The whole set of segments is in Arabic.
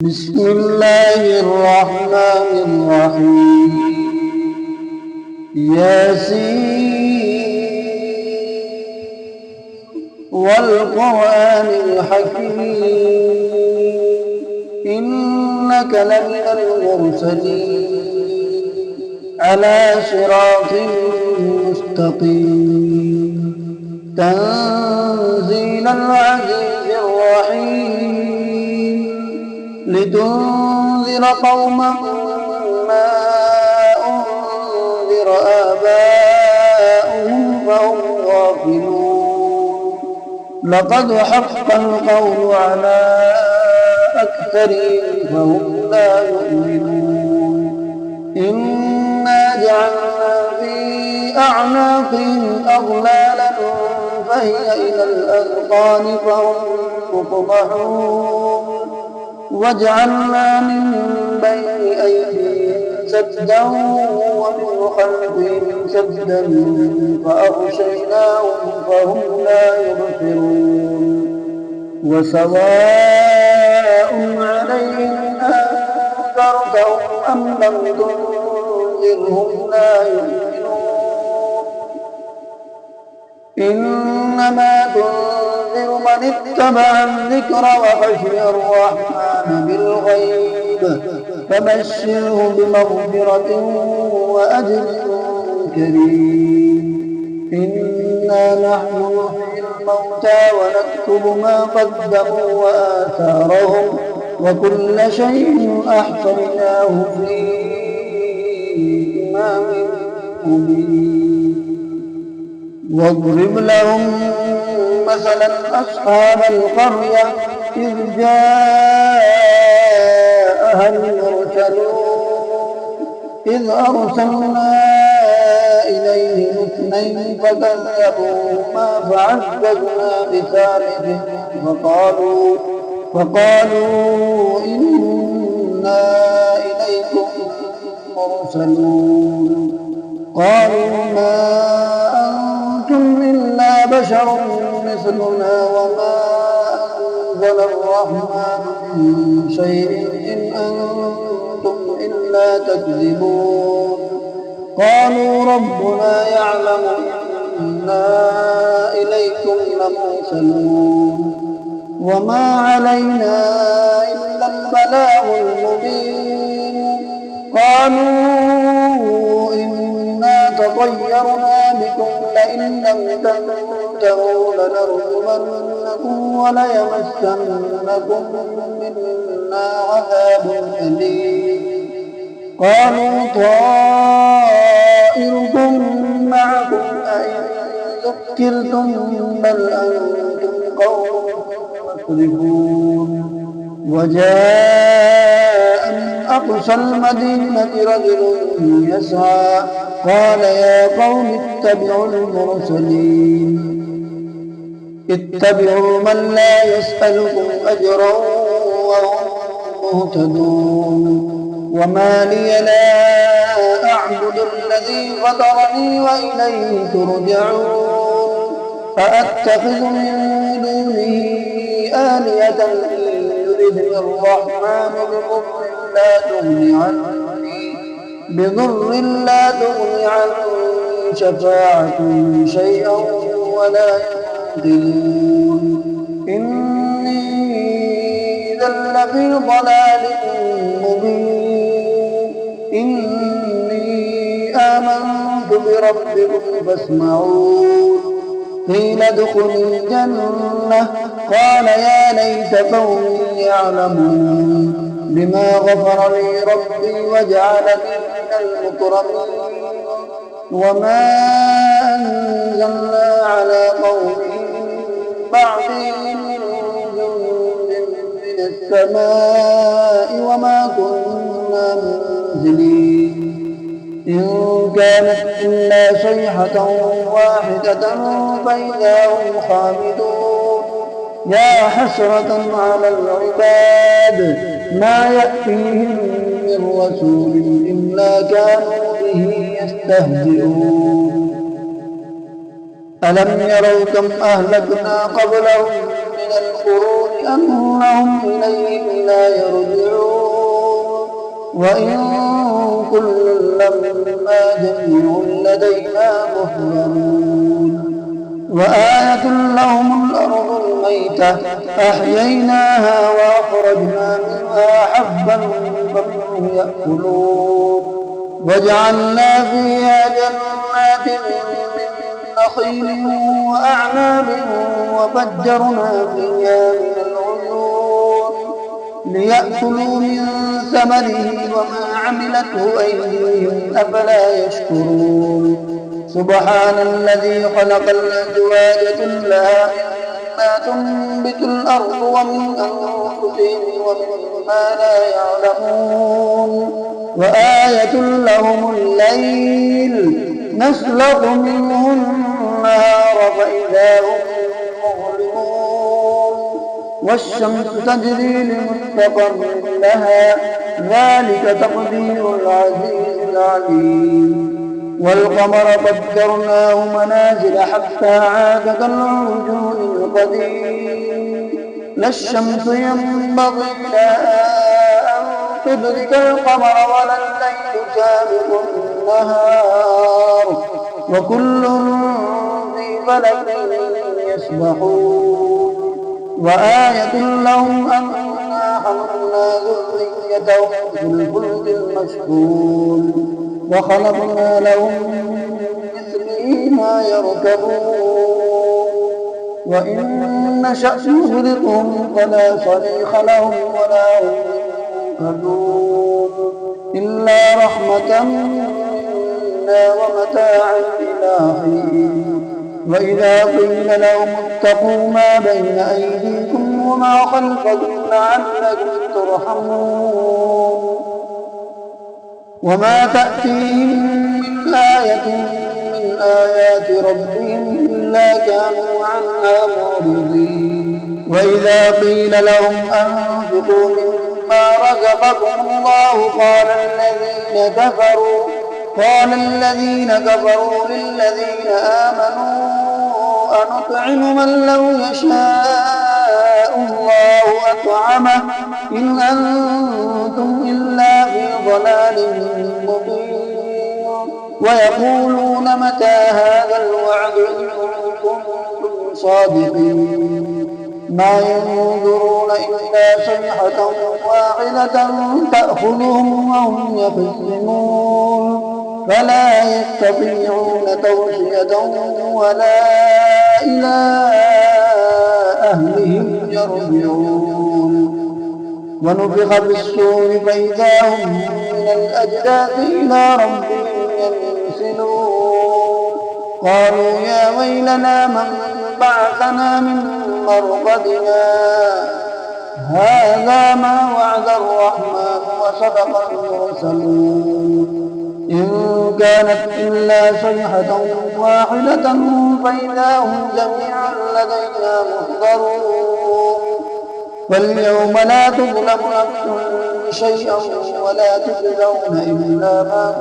بسم الله الرحمن الرحيم ياسين والقرآن الحكيم إنك لمن المرسلين على صراط مستقيم تنزيل العزيز الرحيم لتنذر قوما ما أنذر آباؤهم فهم غافلون لقد حق القول على أكثرهم فهم لا يؤمنون إنا جعلنا في أعناقهم أغلالا فهي إلى الأذقان فهم مقمحون وجعلنا من بين أيديهم سدا ومن خلفهم سدا فأغشيناهم فهم لا يبصرون وسواء عليهم أنذرتهم أم لم تنذرهم لا يؤمنون إنما تنذر من اتبع الذكر وخشي الرحمن بالغيب فبشره بمغفرة وأجر كريم إنا نحن نحيي الموتى ونكتب ما قدموا وآثارهم وكل شيء أحصيناه في إمام مبين واضرب لهم مثلا أصحاب القرية إذ جاءها المرسلون إذ أرسلنا إليهم اثنين فكذبوهما فعززنا بثالث فقالوا إنا إليكم مرسلون قالوا ما أنتم إلا بشر مثلنا وما أنزل الرحمن من شيء إن أنتم إلا تكذبون قالوا ربنا يعلم إنا إليكم لمرسلون وما علينا إلا البلاغ المبين قالوا إنا تطيرنا بكم لئن لم تنتهوا لنرجمنكم وليمسنكم منا عذاب أليم قالوا طائركم معكم أئن ذكرتم بل أنتم قوم مسرفون وجاء من أقصى المدينة رجل يسعى قال يا قوم اتبعوا المرسلين اتبعوا من لا يسألكم أجرا وهم مهتدون وما لي لا أعبد الذي فطرني وإليه ترجعون فأتخذ من دونه آلهة إن يردني الرحمن بضر لا تغني عني شفاعتهم شيئا ولا ينقذون إني إذا لفي ضلال مبين إني آمنت بربكم فاسمعون قيل ادخل الجنة قال يا ليت قومي يعلمون بما غفر لي ربي وجعلني من المكرمين وما أنزلنا على قومه بعدي من جند من السماء وما كنا منزلين إن كانت إلا صيحة واحدة فإذا هم خامدون يا حسرة على العباد ما يأتيهم من رسول إلا كانوا به يستهزئون ألم يروا كم أهلكنا قبلهم من القرون أنهم إليه لا يرجعون وإن كل لما جميع لدينا محضرون وآية لهم الأرض الميتة أحييناها وأخرجنا منها حبا فمنه يأكلون وجعلنا فيها جنات من نخيل وأعناب وفجرنا فيها من العيون ليأكلوا من ثمره وما عملته أيديهم أفلا يشكرون سبحان الذي خلق الأزواج كلها مما تنبت الأرض ومن أنفسهم ومما لا يعلمون وآية لهم الليل نسلخ منه النهار فإذا هم مظلمون والشمس تجري لمستقر لها ذلك تقدير العزيز العليم والقمر قدرناه منازل حتى عاد كالعرجون القديم لا الشمس ينبغي لها أن تدرك القمر ولا الليل سابق النهار وكل في فلك يسبحون وآية لهم أنا حملنا ذريتهم في الفلك المشحون وخلقنا لهم من مثله ما يركبون وإن نشأ نغرقهم فلا صريخ لهم ولا هم ينقذون إلا رحمة منا ومتاعا إلى حين وإذا قيل لهم اتقوا ما بين أيديكم وما خلفكم لعلكم ترحمون وما تأتيهم من آية من آيات ربهم إلا كانوا عنها معرضين وإذا قيل لهم أنفقوا مما رزقكم الله قال الذين كفروا للذين آمنوا أنطعم من لو يشاء الله أطعمه إن أنتم إلا في ضلال مبين ويقولون متى هذا الوعد إن كنتم صادقين ما ينظرون إلا صيحة واحدة تأخذهم وهم يخصمون فلا يستطيعون توصية ولا إلى أهلهم يرجعون ونفخ في الصور فإذا هم من الأجداث إلى ربهم ينسلون قالوا يا ويلنا من بعثنا من مرقدنا هذا ما وعد الرحمن وصدق المرسلون إن كانت إلا صيحة واحدة فإذا هم جميعا لدينا محضرون فاليوم لا تظلم نفس شيئا ولا تجزون إلا ما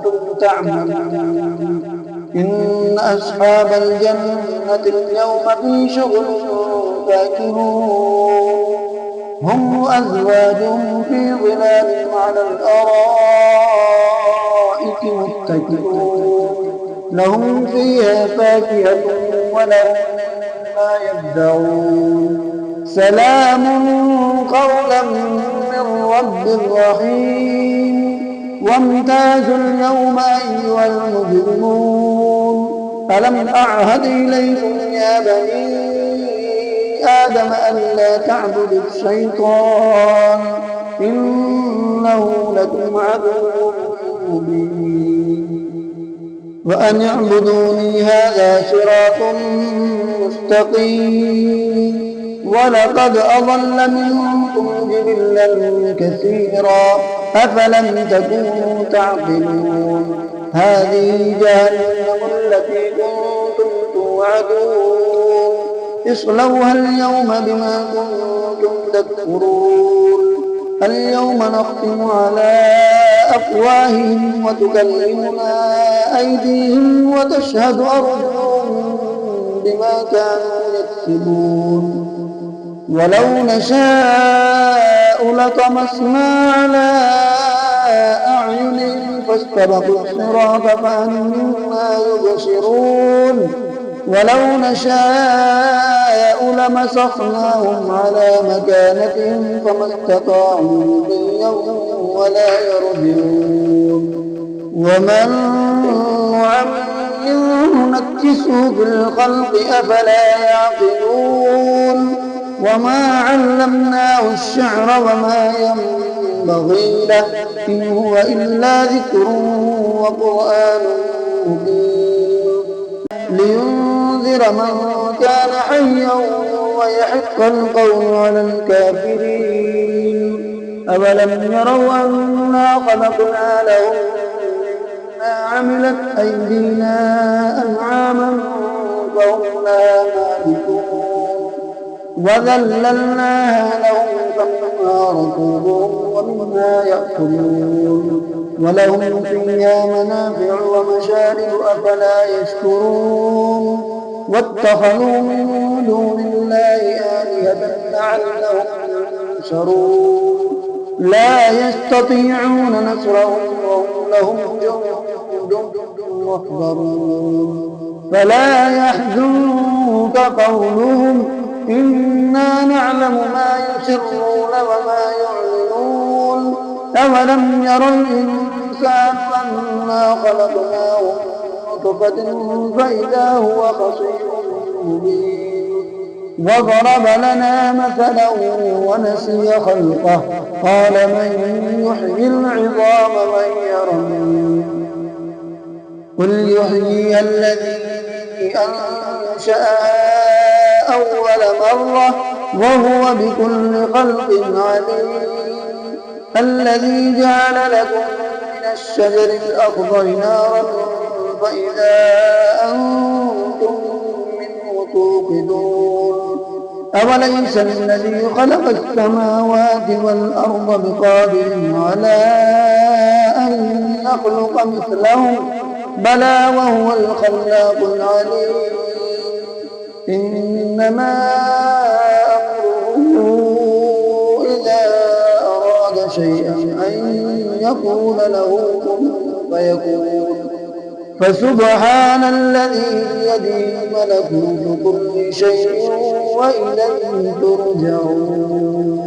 كنتم تعملون إن أصحاب الجنة اليوم في شغل فاكهون هم وأزواجهم في ظلال على الأرائك متكئون لهم فيها فاكهة ولهم ما يدعون سلام قولا من رب رحيم وامتازوا اليوم أيها المجرمون ألم أعهد إليكم يا بني آدم ألا تعبدوا الشيطان إنه لكم عدو مبين وأن اعبدوني هذا صراط مستقيم ولقد أضل منكم جبلا كثيرا أفلم تكونوا تعقلون هذه جهنم التي كنتم توعدون اصلوها اليوم بما كنتم تكفرون اليوم نختم على أفواههم وتكلمنا أيديهم وتشهد أرجلهم بما كانوا يكسبون ولو نشاء لطمسنا على أعينهم فاستبقوا الصراط فأنى يبصرون ولو نشاء لمسخناهم على مكانتهم فما استطاعوا مضيا ولا يرجعون ومن نعمره نكسه في الخلق أفلا يعقلون وما علمناه الشعر وما ينبغي له إن هو إلا ذكر وقرآن مبين لينذر من كان حيا ويحق القول على الكافرين أولم يروا أنا خلقنا لهم مما عملت أيدينا أنعاما فهم لها مالكون وذللناها لهم فمنها ركوبهم ومنها يأكلون ولهم فيها منافع ومشارب أفلا يشكرون واتخذوا من دون الله آلهة لعلهم ينصرون لا يستطيعون نصرهم وهم لهم جند محضرون فلا يحزنك قولهم إنا نعلم ما يسرون وما يعلنون أولم يرى الإنسان أنا خلقناه من نطفة فإذا هو خصيم مبين وضرب لنا مثلا ونسي خلقه قال من يحيي العظام وهي رميم قل يحيي الذي أنشأها أول مرة وهو بكل خلق عليم الذي جعل لكم من الشجر الأخضر نارا فإذا أنتم منه توقدون أوليس الذي خلق السماوات والأرض بقادر على أن يخلق مثلهم بلى وهو الخلاق العليم إنما أمره إذا أراد شيئا أن يقول له كن فيكون فسبحان الذي بيده ملكوت كل شيء وإليه ترجعون